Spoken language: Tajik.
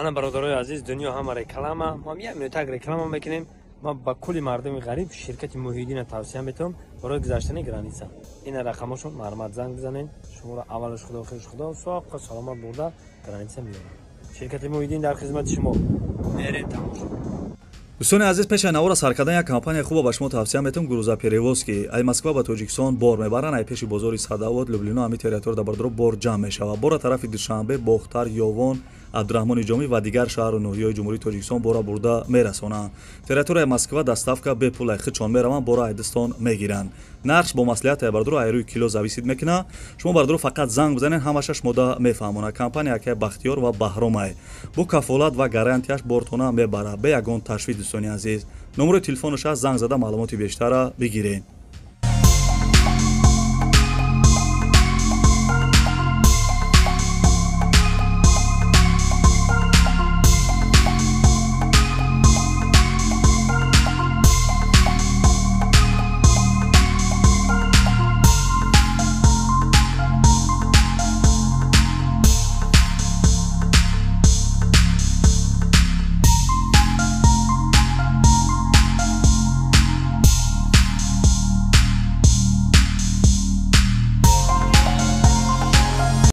ана бародарои азиз, дунё ҳама реклама, мо ҳам 1 минута реклама мекунем. Мо ба кулли мардуми ғариб ширкати Муҳиддина тавсия метавонам барои гузаштани граница. ина рақамашон мармат занг бизанен, шуморо аввалаш худо хеш худо соқqa саломат бурда граница меёрад. ширкати Муҳиддин дар хизмати шумо. меред тамошо. дӯстони азиз, пеши навора сар кардан як компания хуба ба шумо тавсия метавонам грузоперевоз ки ай Москва ба Тоҷикистон бор мебаран, ай пеши бозори Садовод, Люблино ҳами территория дабардро бор ҷамъ мешавад. Бора тарафи Душанбе, Бохтар, Ёвон, Абдурахмони Ҷомӣ ва дигар шаҳру ноҳияҳои Ҷумҳурии Тоҷикистон бора бурда мерасонанд. Территорияи Москва доставка бепул ай хичон мераванд, бора ай Дистон мегиранд. нарх бо маслиҳати ай бардро ай рӯи кило зависид мекунад. шумо бардро фақат занг бизанед, ҳамаша шумода мефаҳмонад. Компания ки Бахтиёр ва Баҳром ай бо кафолат ва гарантияш бортона мебарад бе ягон ташвиш. дӯстони азиз, номери телефонаш аст, занг зада маълумоти бештара бигиред.